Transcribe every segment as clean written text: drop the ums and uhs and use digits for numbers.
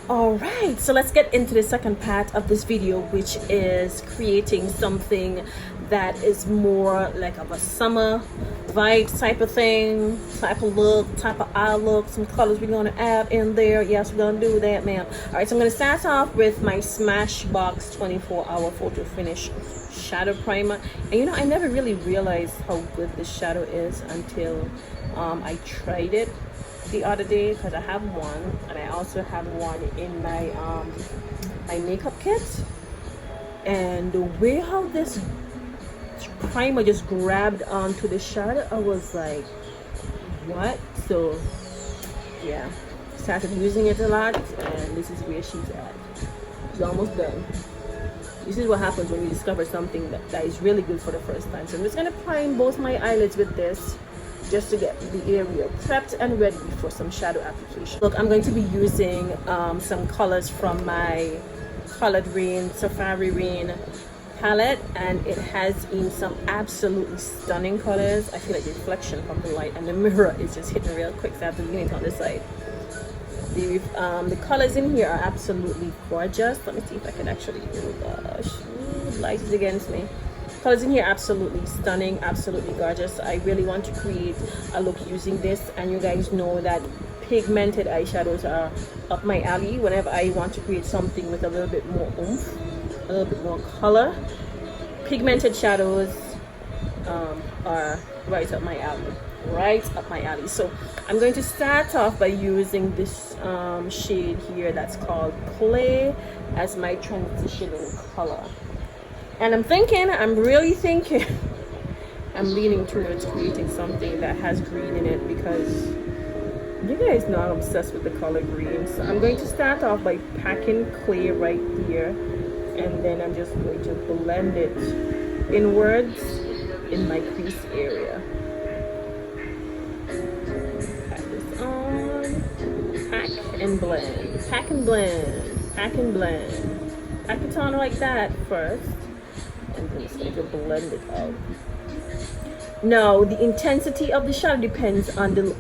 All right, so let's get into the second part of this video, which is creating something that is more like of a summer vibe type of thing, type of look, type of eye look. Some colors we're going to add in there. Yes, we're going to do that, ma'am. All right, so I'm going to start off with my Smashbox 24-hour photo finish shadow primer. And you know, I never really realized how good this shadow is until I tried it the other day, because I have one and I also have one in my my makeup kit, and the way how this primer just grabbed onto the shadow, I was like, what? So yeah, started using it a lot, and this is where she's at. She's almost done. This is what happens when you discover something that is really good for the first time. So I'm just gonna prime both my eyelids with this, just to get the area prepped and ready for some shadow application. Look, I'm going to be using some colors from my Colored Rain Safari Rain palette, and it has in some absolutely stunning colors. I feel like the reflection from the light and the mirror is just hitting real quick, so I have to lean it on this side. The colors in here are absolutely gorgeous. Let me see if I can actually, oh gosh, the light is against me. Colors in here absolutely stunning, absolutely gorgeous. I really want to create a look using this, and you guys know that pigmented eyeshadows are up my alley. Whenever I want to create something with a little bit more oomph, a little bit more color, pigmented shadows are right up my alley, right up my alley. So I'm going to start off by using this shade here that's called Clay as my transitioning color. And I'm really thinking, I'm leaning towards creating something that has green in it, because you guys know I'm obsessed with the color green. So I'm going to start off by packing clay right here, and then I'm just going to blend it inwards in my crease area. Pack this on, pack and blend, pack and blend, pack and blend. Pack it on like that first, and then it's going to blend it out. Now, the intensity of the shadow depends on the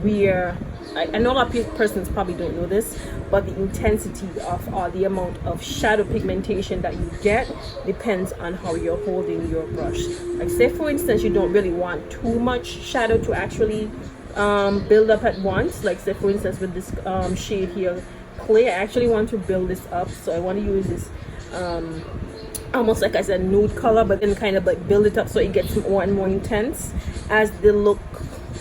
where. I know a lot of persons probably don't know this, but the intensity of or the amount of shadow pigmentation that you get depends on how you're holding your brush. Like, say for instance, you don't really want too much shadow to actually build up at once. Like, say for instance, with this shade here, Clay, I actually want to build this up, so I want to use this almost like I said nude color, but then kind of like build it up so it gets more and more intense as the look,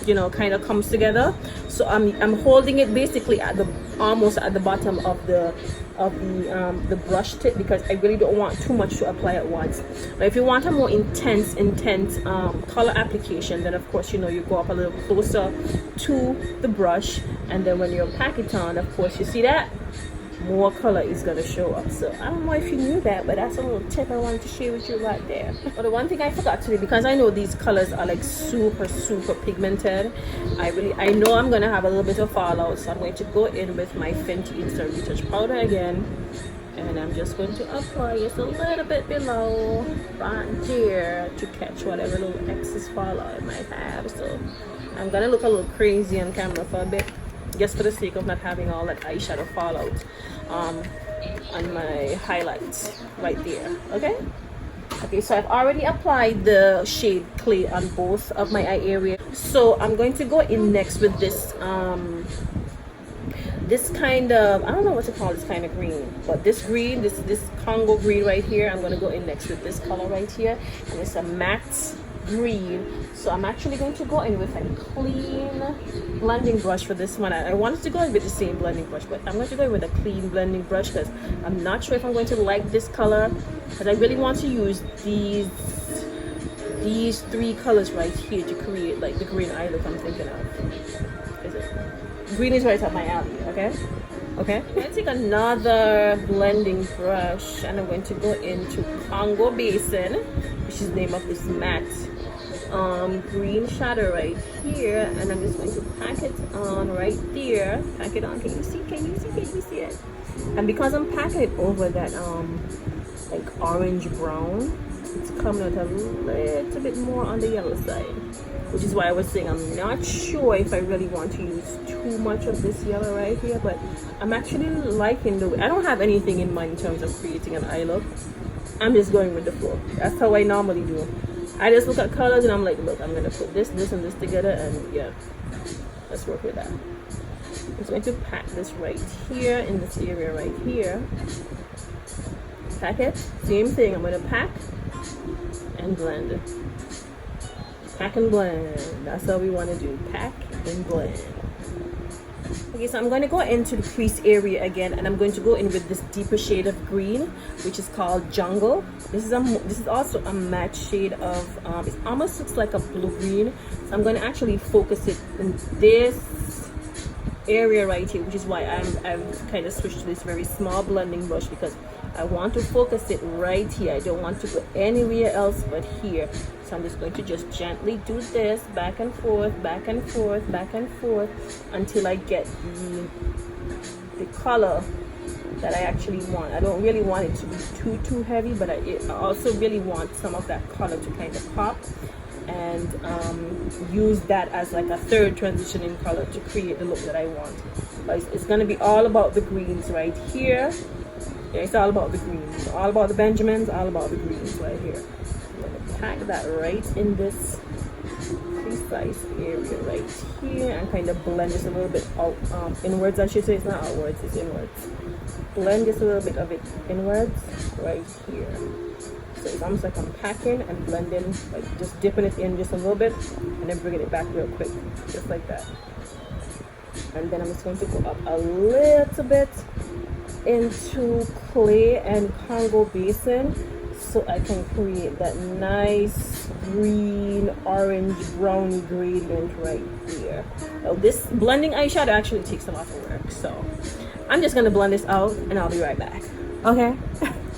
you know, kind of comes together. So I'm holding it basically at the almost at the bottom of the brush tip, because I really don't want too much to apply at once. But if you want a more intense color application, then of course, you know, you go up a little closer to the brush, and then when you pack it on, of course, you see that more color is going to show up. So I don't know if you knew that, but that's a little tip I wanted to share with you right there. But the one thing I forgot to do, because I know these colors are like super pigmented, I know I'm going to have a little bit of fallout, so I'm going to go in with my Fenty Instant Retouch powder again, and I'm just going to apply just a little bit below right there to catch whatever little excess fallout I might have. So I'm going to look a little crazy on camera for a bit, just for the sake of not having all that eyeshadow fallout on my highlights right there. Okay, so I've already applied the shade Clay on both of my eye area, so I'm going to go in next with this this kind of, I don't know what to call this kind of green, but this green, this Congo green right here, I'm going to go in next with this color right here, and it's a matte green. So I'm actually going to go in with a clean blending brush for this one. I wanted to go in with the same blending brush, but I'm going to go in with a clean blending brush, because I'm not sure if I'm going to like this color, because I really want to use these three colors right here to create like the green eye look I'm thinking of. Is it? Green is right up my alley. Okay, I'm going to take another blending brush, and I'm going to go into Congo Basin, which is the name of this matte green shadow right here, and I'm just going to pack it on right there. Pack it on. Can you see it? And because I'm packing it over that like orange brown, it's coming out a little bit more on the yellow side, which is why I was saying I'm not sure if I really want to use too much of this yellow right here, but I'm actually liking the way. I don't have anything in mind in terms of creating an eye look. I'm just going with the flow. That's how I normally do. I just look at colors and I'm like, look, I'm gonna put this, this, and this together, and yeah, let's work with that. I'm just going to pack this right here in this area right here. Pack it, same thing. I'm going to pack and blend. Pack and blend. That's how we want to do. Pack and blend. Okay, so I'm going to go into the crease area again, and I'm going to go in with this deeper shade of green, which is called Jungle. This is also a matte shade of it almost looks like a blue green. So I'm going to actually focus it in this area right here, which is why I've kind of switched to this very small blending brush, because I want to focus it right here. I don't want to go anywhere else but here. So I'm just going to just gently do this back and forth, back and forth, back and forth until I get the color that I actually want. I don't really want it to be too heavy, but I also really want some of that color to kind of pop, and use that as like a third transitioning color to create the look that I want. But it's going to be all about the greens right here. Yeah, it's all about the greens, all about the Benjamins, all about the greens right here. I'm going to pack that right in this precise area right here and kind of blend this a little bit out, inwards. I should say. It's not outwards, it's inwards. Blend just a little bit of it inwards right here. So it's almost like I'm packing and blending, like just dipping it in just a little bit and then bringing it back real quick, just like that. And then I'm just going to go up a little bit into clay and Congo basin so I can create that nice green, orange, browny gradient right here. Now this blending eyeshadow actually takes a lot of work, so I'm just going to blend this out and I'll be right back. Okay?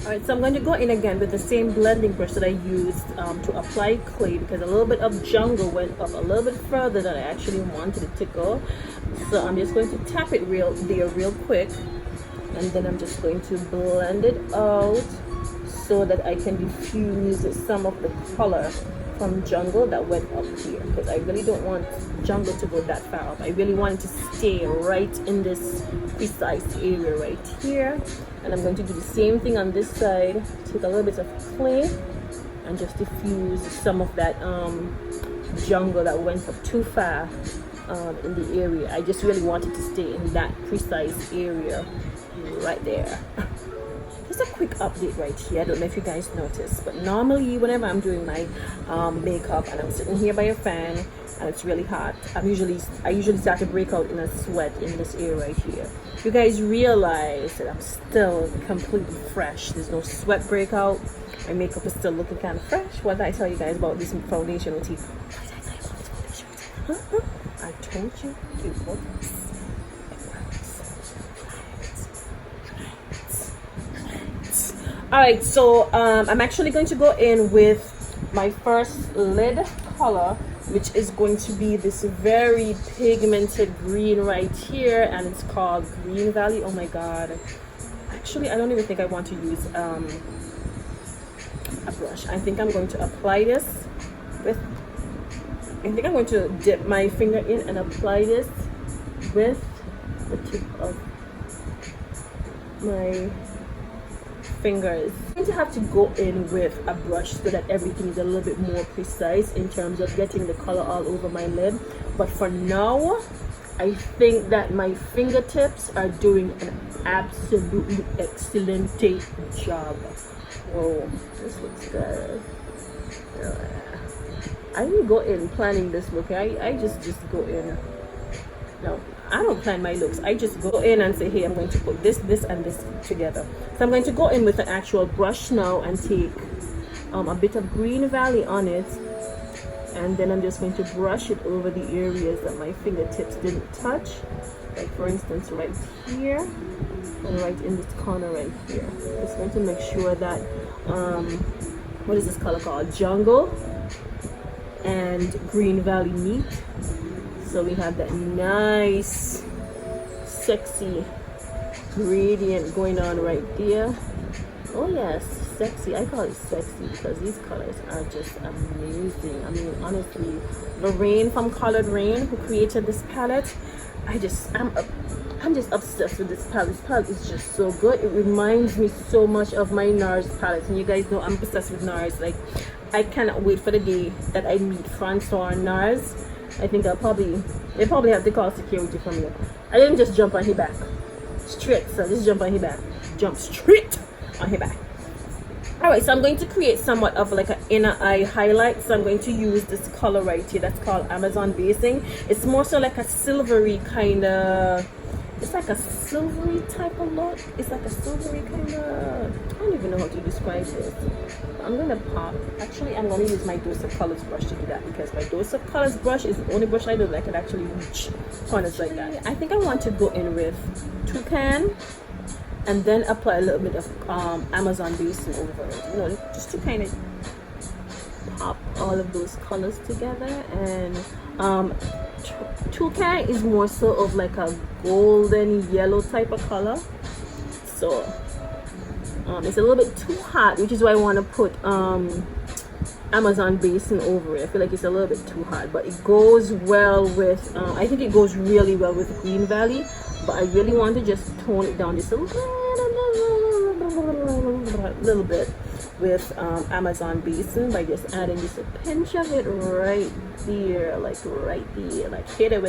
Alright, so I'm going to go in again with the same blending brush that I used to apply clay, because a little bit of Jungle went up a little bit further than I actually wanted it to go. So I'm just going to tap it real quick, and then I'm just going to blend it out so that I can diffuse some of the color from Jungle that went up here, because I really don't want Jungle to go that far up. I really want it to stay right in this precise area right here. And I'm going to do the same thing on this side. Take a little bit of clay and just diffuse some of that Jungle that went up too far in the area. I just really want it to stay in that precise area right there. Just a quick update right here. I don't know if you guys noticed, but normally whenever I'm doing my makeup and I'm sitting here by a fan and it's really hot, I usually start to break out in a sweat in this area right here. You guys realize that I'm still completely fresh. There's no sweat breakout. My makeup is still looking kind of fresh. What did I tell you guys about this foundation routine? What did I tell you about this foundation routine? I told you it works. Alright, so I'm actually going to go in with my first lid color, which is going to be this very pigmented green right here, and it's called Green Valley. Oh my god. Actually, I don't even think I want to use a brush. I think I'm going to apply this with, I think I'm going to dip my finger in and apply this with the tip of my fingers. I'm going to have to go in with a brush so that everything is a little bit more precise in terms of getting the color all over my lid. But for now, I think that my fingertips are doing an absolutely excellent job. Whoa, this looks good. I didn't go in planning this look. I just go in. No, I don't plan my looks. I just go in and say, hey, I'm going to put this, and this together. So I'm going to go in with an actual brush now and take a bit of Green Valley on it, and then I'm just going to brush it over the areas that my fingertips didn't touch, like for instance right here and right in this corner right here. Just going to make sure that what is this color called, Jungle and Green Valley meet. So we have that nice, sexy gradient going on right there. Oh yes, sexy. I call it sexy because these colors are just amazing. I mean, honestly, Lorraine from Colored Rain, who created this palette, I'm just obsessed with this palette. This palette is just so good. It reminds me so much of my NARS palette, and you guys know I'm obsessed with NARS. Like, I cannot wait for the day that I meet Francois and NARS. I think they probably have to call security from me. I didn't just jump on his back straight, so just jump on his back, jump straight on his back. All right, so I'm going to create somewhat of like an inner eye highlight. So I'm going to use this color right here that's called Amazon Basing. It's more so like a silvery kind of, it's like a silvery type of look. It's like a silvery kind of, I don't even know how to describe this. I'm gonna actually I'm gonna use my Dose of Colors brush to do that, because my Dose of Colors brush is the only brush I do that can actually reach corners like that. I think I want to go in with Toucan and then apply a little bit of Amazon Basing over it, you know, just to kind of pop all of those colors together. And Toucan is more so of like a golden yellow type of color, so it's a little bit too hot, which is why I want to put Amazon Basing over it. I feel like it's a little bit too hot, but it goes well with I think it goes really well with Green Valley, but I really want to just tone it down just a little bit with Amazon Basing by just adding just a pinch of it right there, like right there, like hit them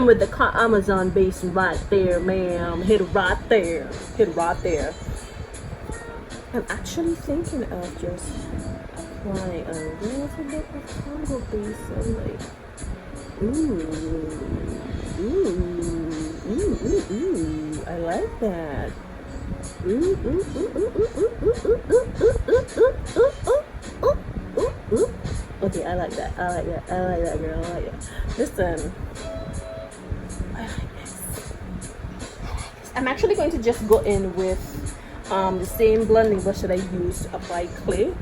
with the Amazon Basing right there, ma'am. Hit it right there, hit it right there. I'm actually thinking of just applying a little bit of Congo Basing, like ooh, I like that. Okay, I like that, girl, I like that. Listen, I like this. I'm actually going to just go in with the same blending brush that I used to apply clay,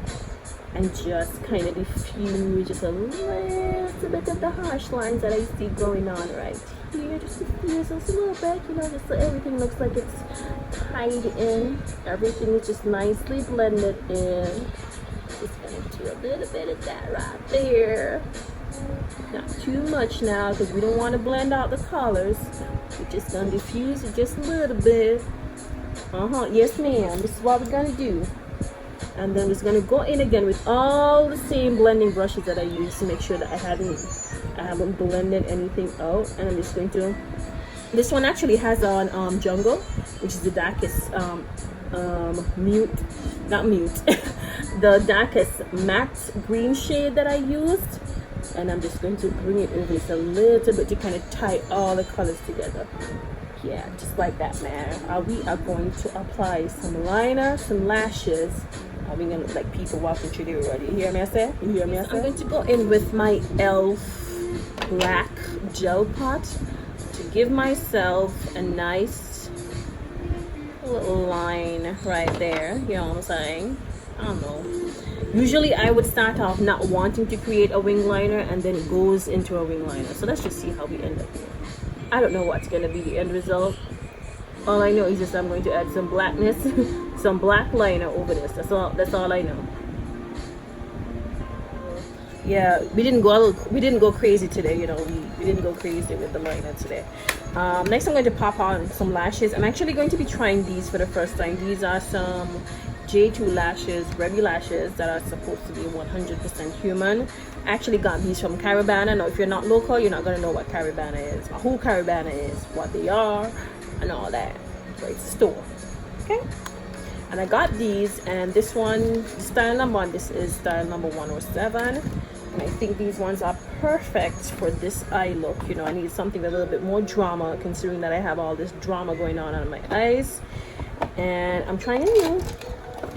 and just kind of diffuse just a little bit of the harsh lines that I see going on right here. Just diffuse this a little bit, you know, just so everything looks like it's tied in. Everything is just nicely blended in. Just gonna do a little bit of that right there. Not too much now, because we don't want to blend out the colors. We're just gonna diffuse it just a little bit. Yes ma'am, this is what we're gonna do. And then we're just gonna go in again with all the same blending brushes that I used to make sure that I haven't blended anything out. And I'm just going to, this one actually has on Jungle, which is the darkest the darkest matte green shade that I used. And I'm just going to bring it over just a little bit to kind of tie all the colors together. Yeah, just like that, man. We are going to apply some liner, some lashes. We're gonna look like people walking through the road. You hear me I say? You hear me I say? I'm going to go in with my e.l.f. black gel pot to give myself a nice little line right there. You know what I'm saying? I don't know. Usually I would start off not wanting to create a wing liner, and then it goes into a wing liner. So let's just see how we end up here. I don't know what's going to be the end result. All I know is just I'm going to add some blackness, some black liner over this. That's all I know. Yeah, we didn't go crazy today, you know. We didn't go crazy with the liner today. Next I'm going to pop on some lashes. I'm actually going to be trying these for the first time. These are some J2 lashes, Remy lashes that are supposed to be 100% human. I actually got these from Caribana. Now if you're not local, you're not going to know what Caribana is, or who Caribana is, what they are, and all that. So it's a store, okay? And I got these, and this one, style number one, this is style number 107. And I think these ones are perfect for this eye look. You know, I need something with a little bit more drama, considering that I have all this drama going on my eyes. And I'm trying a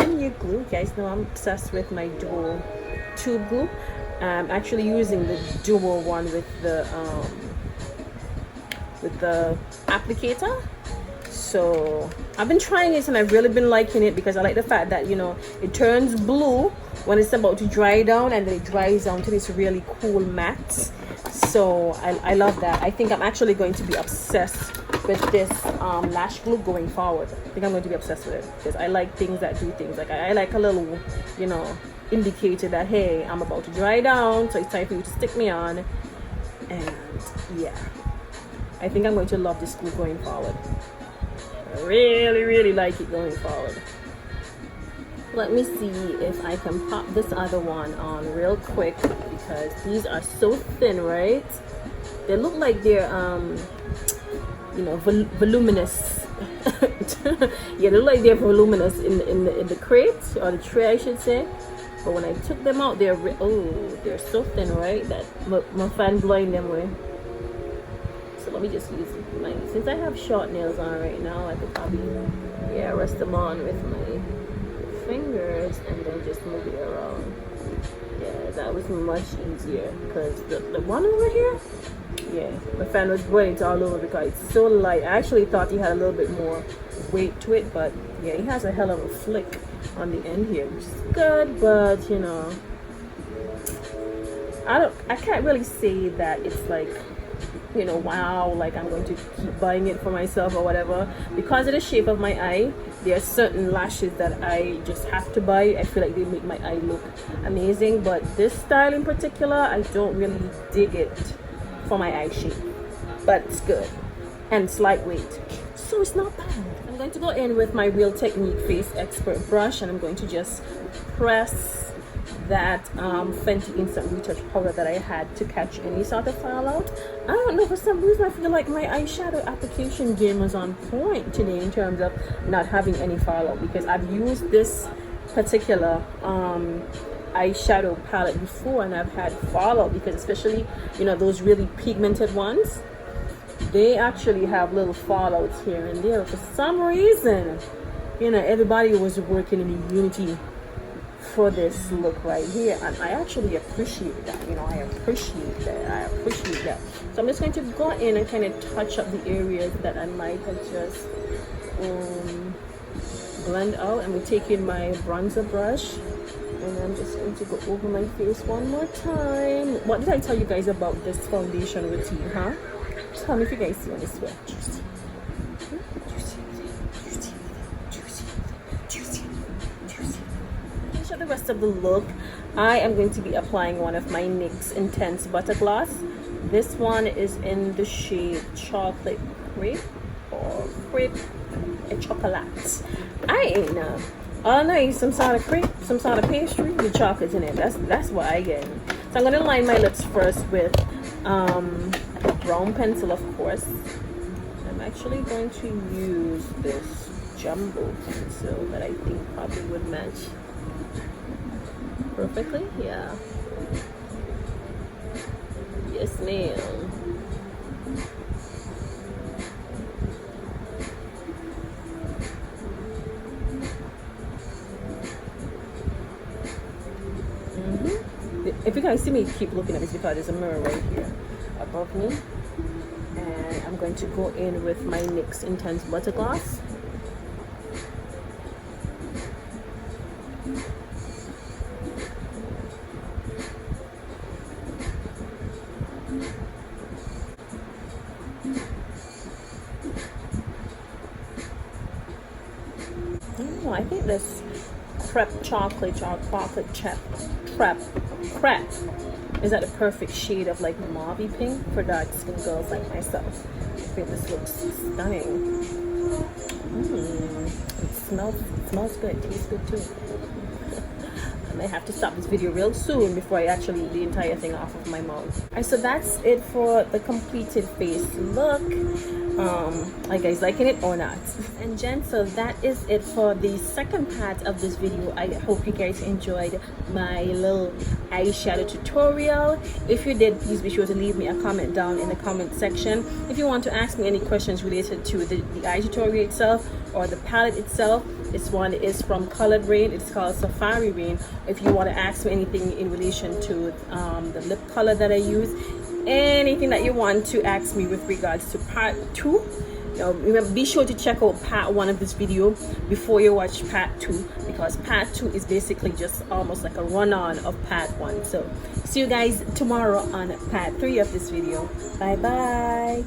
new glue. You guys know I'm obsessed with my dual tube glue. I'm actually using the dual one with the applicator. So I've been trying it, and I've really been liking it, because I like the fact that, you know, it turns blue when it's about to dry down, and then it dries down to this really cool matte. So I love that. I think I'm actually going to be obsessed with this lash glue going forward. I think I'm going to be obsessed with it because I like things that do things. Like I like a little, you know, indicator that, hey, I'm about to dry down, so it's time for you to stick me on. And yeah, I think I'm going to love this glue going forward. I really like it going forward. Let me see if I can pop this other one on real quick because these are so thin, right? They look like they're you know, voluminous. Yeah, they look like they're voluminous in the crate or the tray, I should say. But when I took them out, they're they're so thin, right? That my fan blowing them away. So let me just use mine. Since I have short nails on right now, I could probably rest them on with my fingers and then just move it around. Yeah, that was much easier because the one over here, yeah, my fan was going all over because it's so light. I actually thought he had a little bit more weight to it, but yeah, he has a hell of a flick on the end here, which is good. But you know, I can't really say that it's like, you know, wow, like I'm going to keep buying it for myself or whatever. Because of the shape of my eye, there are certain lashes that I just have to buy. I feel like they make my eye look amazing, but this style in particular, I don't really dig it for my eye shape, but it's good and it's lightweight, so it's not bad. I'm going to go in with my Real Technique Face Expert brush and I'm going to just press that Fenty Instant Retouch powder that I had to catch any sort of fallout. I don't know, for some reason I feel like my eyeshadow application game was on point today in terms of not having any fallout, because I've used this particular eyeshadow palette before and I've had fallout, because especially, you know, those really pigmented ones, they actually have little fallouts here and there. For some reason, you know, everybody was working in unity for this look right here, and I actually appreciate that. You know, I appreciate that. So I'm just going to go in and kind of touch up the areas that I might have just blend out. And we take in my bronzer brush and I'm just going to go over my face one more time. What did I tell you guys about this foundation routine, huh? Tell me if you guys see on this way. The rest of the look, I am going to be applying one of my NYX Intense Butter Gloss. This one is in the shade Chocolate Crepe or Crepe and Chocolate. I ain't know. All I know is some sort of crepe, some sort of pastry with chocolates in it. That's what I get. So I'm going to line my lips first with a brown pencil, of course. I'm actually going to use this jumbo pencil that I think probably would match perfectly. Yeah, yes ma'am. If you guys see me keep looking at this, because there's a mirror right here above me, and I'm going to go in with my NYX Intense Butter Gloss. I think this crepe is that the perfect shade of like mauve pink for dark skin girls like myself. I think this looks stunning. It smells good, tastes good too. I may have to stop this video real soon before I actually eat the entire thing off of my mouth. Alright, so that's it for the completed face look. Are you guys liking it or not? And gents, so that is it for the second part of this video. I hope you guys enjoyed my little eyeshadow tutorial. If you did, please be sure to leave me a comment down in the comment section. If you want to ask me any questions related to the eye tutorial itself or the palette itself, this one is from Colored Rain. It's called Safari Rain. If you want to ask me anything in relation to the lip color that I use, anything that you want to ask me with regards to part 2, remember, be sure to check out part 1 of this video before you watch part 2, because part 2 is basically just almost like a run-on of part 1. So see you guys tomorrow on part 3 of this video. Bye bye.